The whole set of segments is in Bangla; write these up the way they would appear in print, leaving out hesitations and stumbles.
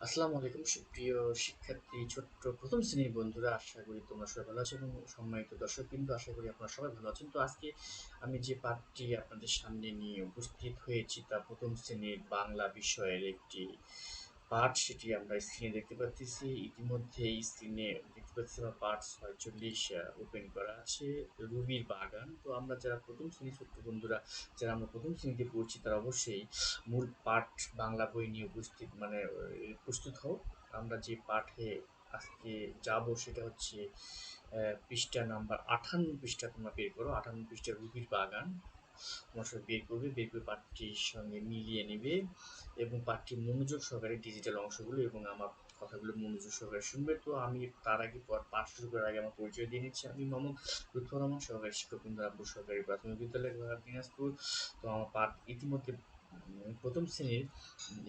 আসসালামু আলাইকুম সুপ্রিয় শিক্ষার্থী ছোট্ট প্রথম শ্রেণীর বন্ধুরা, আশা করি তোমরা সবাই ভালো আছো এবং সম্মানিত দর্শকবৃন্দ, আশা করি আপনারা সবাই ভালো আছেন। তো আজকে আমি যে পাঠটি আপনাদের সামনে নিয়ে উপস্থিত হয়েছি তা প্রথম শ্রেণীর বাংলা বিষয়ের একটি পাঠ, সেটি আমরা স্ক্রিনে দেখতে পাচ্ছি। ইতিমধ্যে স্ক্রিনে দেখতে পাচ্ছি আমার পাঠ ৪৬ ওপেন করা আছে, রুবির বাগান। তো আমরা যারা প্রথম শ্রেণীর ছোট্ট বন্ধুরা, যারা আমরা প্রথম শ্রেণীতে পড়ছি, তারা অবশ্যই মূল পাঠ বাংলা বই নিয়ে প্রস্তুত হও। আমরা যে পাঠে আজকে যাব সেটা হচ্ছে পৃষ্ঠা নাম্বার 58। পৃষ্ঠা তোমরা বের করো, 58 পৃষ্ঠা রুবির বাগান তোমার সঙ্গে বের করবে, বের করে পাঠটির সঙ্গে মিলিয়ে নিবে এবং পাঠটি মনোযোগ সহকারে ডিজিটাল অংশগুলো এবং আমার কথাগুলো মনোযোগ সহকারে শুনবে। তো আমি তার আগে পাঠ শুরু করার আগে আমার পরিচয় দিয়ে নিচ্ছি। আমি মোহাম্মদ লুৎফর রহমান, সহকারী শিক্ষক রামপুর সরকারি প্রাথমিক বিদ্যালয়, দিনাজপুর। তো আমার পাঠ ইতিমধ্যে প্রথম শ্রেণীর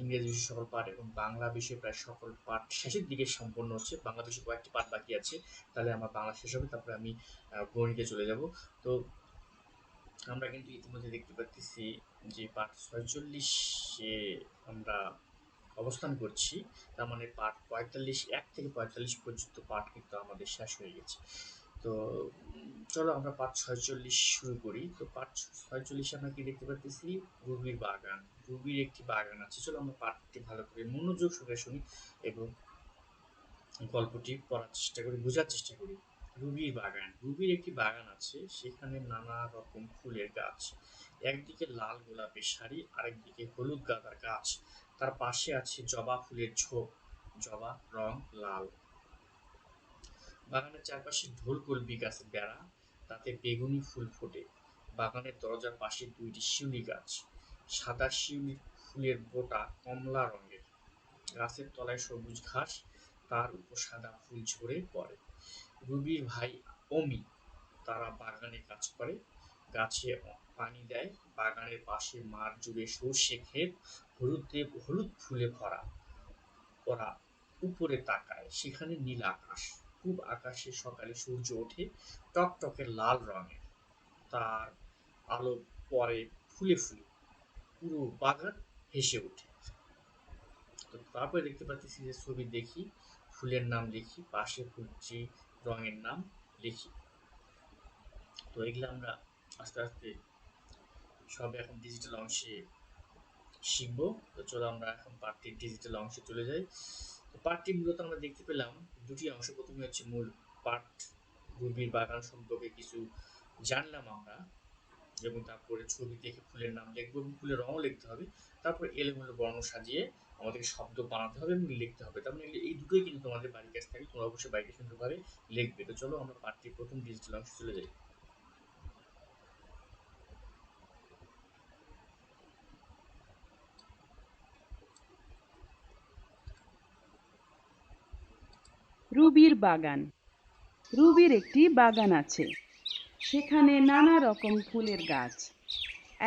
ইংরেজি বিষয় সকল পাঠ এবং বাংলা বিষয়ে প্রায় সকল পাঠ শেষের দিকে সম্পন্ন হচ্ছে। বাংলা বিষয়ে কয়েকটি পাঠ বাকি আছে, তাহলে আমার বাংলা শেষ হবে, তারপরে আমি গণিতে চলে যাব। তো আমরা কিন্তু ইতিমধ্যে দেখতে পাচ্ছি যে পাঠ ৪৬-এ আমরা অবস্থান করছি। তার মানে পাঠ ৪৫, ১ থেকে ৪৫ পর্যন্ত পাঠ কিন্তু আমাদের শেষ হয়ে গেছে। তো চলো আমরা পাঠ ৪৬ শুরু করি। তো পাঠ ৪৬-এ আমরা কি দেখতে পাচ্ছি? রুবির বাগান। রুবির একটি বাগান আছে। চলো আমরা পাঠটি ভালো করে মনোযোগ সহকারে শুনি এবং গল্পটি পড়ার চেষ্টা করি, বোঝার চেষ্টা করি। রুবির বাগান। রুবির একটি বাগান আছে, সেখানে নানা রকম ফুলের গাছ। একদিকে লাল গোলাপের সারি, আরেকদিকে হলুদ গাঁদার গাছ। তার পাশে আছে জবা ফুলের ঝোপ। জবা রং লাল। বাগানের চারপাশে ঢোল কলমি গাছের বেড়া, তাতে বেগুনি ফুল ফোটে। বাগানের দরজার পাশে ২টি শিউলি গাছ। সাদা শিউলি ফুলের বোটা কমলা রঙের। গাছের তলায় সবুজ ঘাস, তার উপর সাদা ফুল ঝরে পড়ে। রুবির ভাই অমি, তারা বাগানে কাজ করে, গাছে পানি দেয়। বাগানের পাশে মাঠ জুড়ে সর্ষে ক্ষেত, হলুদ ফুলে ভরা। ওরা উপরে তাকায়, সেখানে নীল আকাশ। পূব আকাশে সকালে সূর্য ওঠে, টকটকে লাল রঙের। তার আলো পড়ে ফুলে ফুলে, পুরো বাগান হেসে ওঠে। তো তারপরে দেখতে পাচ্ছি যে ছবি দেখি, ফুলের নাম লিখি, পাশে ফুলটি রঙের নাম লিখি। তো এগুলো আমরা আস্তে আস্তে সব এখন ডিজিটাল অংশে শিখবো। তো চলো আমরা এখন পাঠটির ডিজিটাল অংশে চলে যাই। তো পাঠটি মূলত আমরা দেখতে পেলাম দুটি অংশ। প্রথমে হচ্ছে মূল পাঠ, রুবির বাগান সম্পর্কে কিছু জানলাম আমরা, এবং তারপরে ছবি দেখে ফুলের নাম লিখবো এবং ফুলের রঙও লিখতে হবে। তারপর এলোমেলো বর্ণ সাজিয়ে আমাদেরকে শব্দ বানাতে হবে এবং লিখতে হবে। তার মানে এই দুটোই কিন্তু তোমাদের বাড়ির কাছে থাকে, তোমরা অবশ্যই বাড়িতে সুন্দরভাবে লিখবে। তো চলো আমরা পাঠটির প্রথম ডিজিটাল অংশে চলে যাই। রুবির বাগান। রুবির একটি বাগান আছে, সেখানে নানা রকম ফুলের গাছ।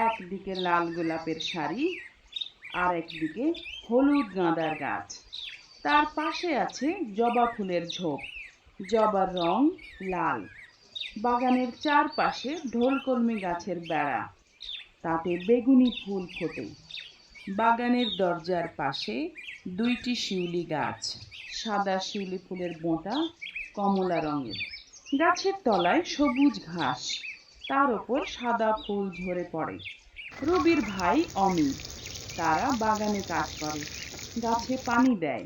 একদিকে লাল গোলাপের সারি, আর একদিকে হলুদ গাঁদার গাছ। তার পাশে আছে জবা ফুলের ঝোপ। জবার রং লাল। বাগানের চারপাশে ঢোলকলমি গাছের বেড়া, তাতে বেগুনি ফুল ফোটে। বাগানের দরজার পাশে ২টি শিউলি গাছ। সাদা শিউলি ফুলের বোঁটা কমলা রঙের। গাছের তলায় সবুজ ঘাস, তার ওপর সাদা ফুল ঝরে পড়ে। রবির ভাই অমি, তারা বাগানে কাজ করে, গাছে পানি দেয়।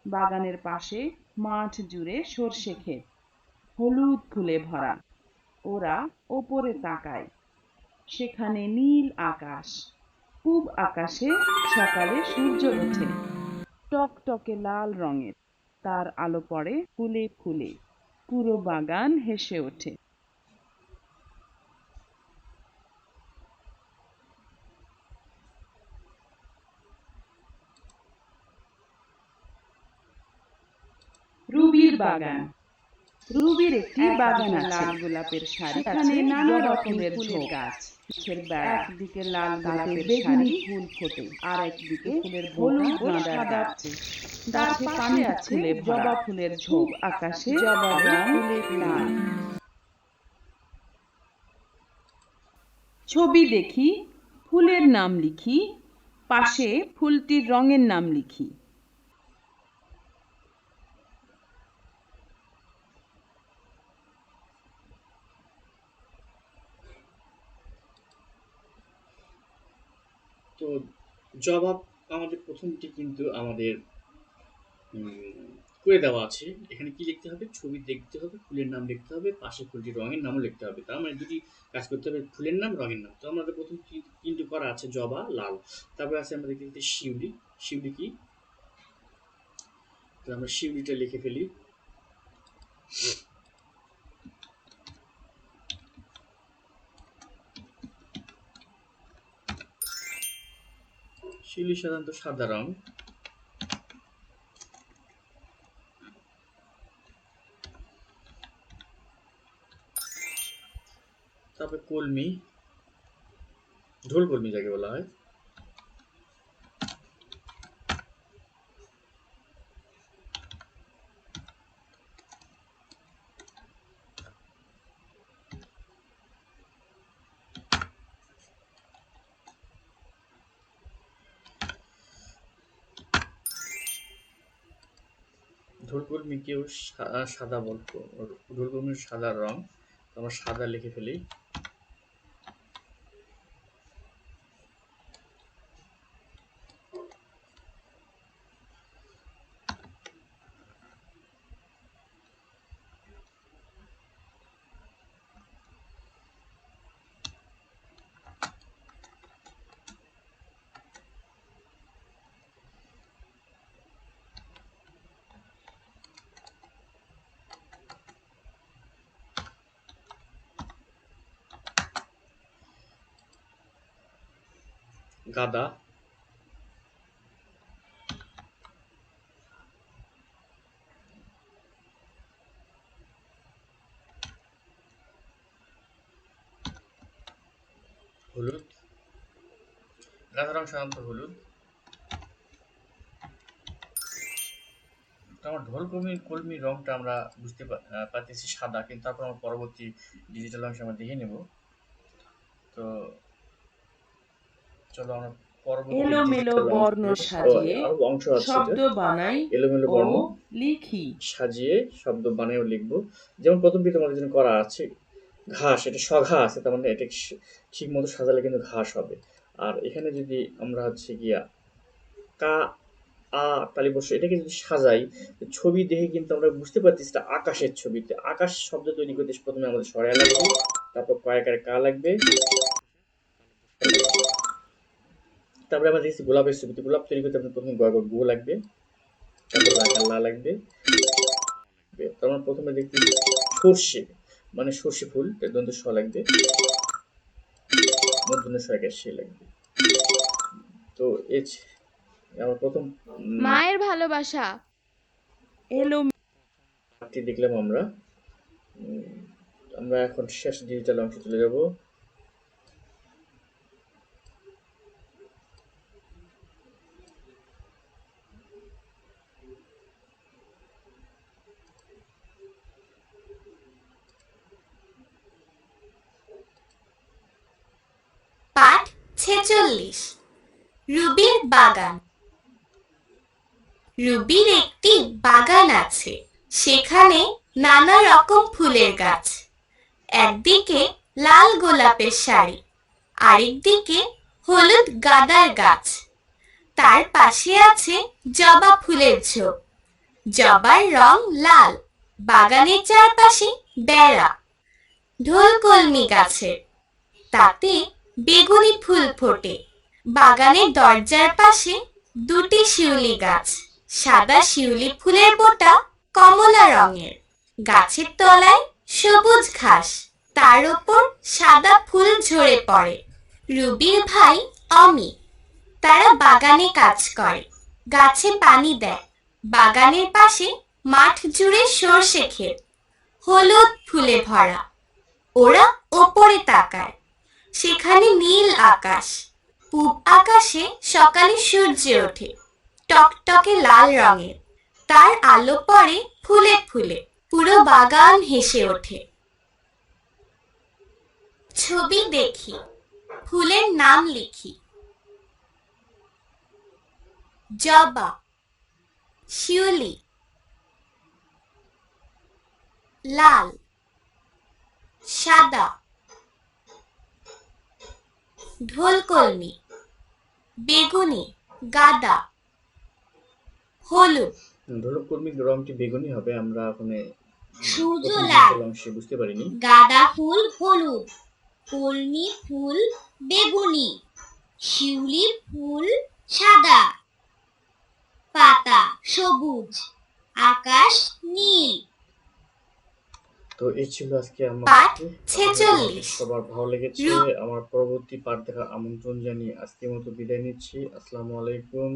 বাগানের পাশে মাঠ জুড়ে সর্ষে ক্ষেত, হলুদ ফুলে ভরা। ওরা ওপরে তাকায়, সেখানে নীল আকাশ। পূব আকাশে সকালে সূর্য ওঠে, টকটকে লাল রঙের। তার আলো পড়ে ফুলে ফুলে, পুরো বাগান হেসে ওঠে। রুবির বাগান। রুবির একটি বাগান আছে, লাল গোলাপের সারি, সেখানে নানা রকমের ফুলের গাছ। গাছের বেড়া, একদিকে লাল গোলাপের বেগুনি ফুল ফোটে, আর একদিকে ফুলের হলুদ গাঁদার গাছ। গাছে পানি আছে জবা ফুলের ঝোপ, আকাশে জবা রং লাল। ছবি দেখি, ফুলের নাম লিখি, পাশে ফুলটির রঙের নাম লিখি। তো জবাব আমাদের প্রথমটি কিন্তু আমাদের করে দেওয়া আছে। এখানে কি লিখতে হবে? ছবি দেখতে হবে, ফুলের নাম লিখতে হবে, পাশে ফুলটির রঙের নামও লিখতে হবে। তার মানে দুটি কাজ করতে হবে, ফুলের নাম, রঙের নাম। তো আমাদের প্রথম কিন্তু করা আছে জবা লাল, তারপরে আছে আমাদের কিন্তু শিউলি। শিউলি কি? তো আমরা শিউলিটা লিখে ফেলি। শিউলি সাধারণত সাদা রং। তারপরে কলমি, ঢোল কলমি যাকে বলা হয়। ঢোল কলমিকেও সাদা বলতো, ঢোল কলমির সাদা রং। তো আমরা সাদা লিখে ফেলি। গাদা, হলুদ, গাদা রং সাধারণত হলুদ। তো আমার ঢোল কলমির রংটা আমরা বুঝতে পারতেছি সাদা, কিন্তু তারপর আমরা পরবর্তী ডিজিটাল অংশে আমরা দেখে নেব। তো চলো আমরা পরবর্তী এলোমেলো ডিজিটাল বর্ণ অংশে, সাজিয়ে আরো অংশ আছে এটা, শব্দ বানাই এলোমেলো ও বর্ণ লিখি। সাজিয়ে শব্দ বানিয়েও লিখবো। যেমন প্রথমটি তোমাদের জন্য করা আছে ঘাস, এটা স্বঘা আছে, তার মানে এটা ঠিক মতো সাজালে কিন্তু ঘাস হবে। আর এখানে যদি আমরা হচ্ছে গিয়া কা আ তালিবর্ষ এটাকে যদি সাজাই, ছবি দেখে কিন্তু আমরা বুঝতে পারছি এটা আকাশের ছবিতে। আকাশ শব্দ তৈরি করতে প্রথমে আমাদের সরেয়া লাগবে, তারপর কয়েকারে কা লাগবে, তারপরে আমরা দেখছি গোলাপের ছবিতে, গোলাপ তৈরি করতে আমাদের প্রথমে গো লাগবে, তারপর লা লাগবে। তো আমরা প্রথমে দেখছি সর্ষে, মানে সর্ষে ফুল, দন্ত স লাগবে, মূর্ধন্য ষ একার সে লাগবে। তো আমার প্রথম মায়ের ভালোবাসা। এলো পাঠটি দেখলাম আমরা। আমরা এখন শেষ ডিজিটাল অংশে চলে যাব। পাঠ 46, রুবির বাগান। রুবির একটি বাগান আছে, সেখানে নানা রকম ফুলের গাছ। একদিকে লাল গোলাপের সারি, আরেকদিকে হলুদ গাঁদার গাছ। তার পাশে আছে জবা ফুলের ঝোপ। জবার রং লাল, বাগানের চারপাশে বেড়া। ঢোলকলমি গাছের, তাতে বেগুনি ফুল ফোটে। বাগানের দরজার পাশে দুটি শিউলি গাছ। সাদা শিউলি ফুলের বোটা কমলা রঙের। গাছের তলায় সবুজ ঘাস, তার উপর সাদা ফুল ঝরে পড়ে। রুবির ভাই অমি, তারা বাগানে কাজ করে, গাছে পানি দেয়। বাগানের পাশে মাঠ জুড়ে সরষে ক্ষেত, হলুদ ফুলে ভরা। ওরা ওপরে তাকায়, সেখানে নীল আকাশ। পূব আকাশে সকালে সূর্য ওঠে, টকটকে লাল রঙের। তার আলো পড়ে ফুলে ফুলে, পুরো বাগান হেসে ওঠে। ছবি দেখি, ফুলের নাম লিখি। জবা, শিউলি, লাল, সাদা, ঢোলকলমি, বেগুনি, গাদা, হলুদ, ধরো কর্মী রংটি বেগুনি হবে, আমরা ওখানে সূর্য প্রথম লাল, ডিজিটাল অংশে বুঝতে পারিনি। গাঁদা ফুল হলুদ, কলমি ফুল বেগুনি, শিউলি ফুল সাদা, পাতা সবুজ, আকাশ নীল। তো এই ছিল আজকে আমার পাঠ আশা করি তোমাদের 46। সবার ভালো লেগেছে। আমার পরবর্তী পাঠ দেখার আমন্ত্রণ জানিয়ে আজকের মতো বিদায় নিচ্ছি। আসসালামু আলাইকুম।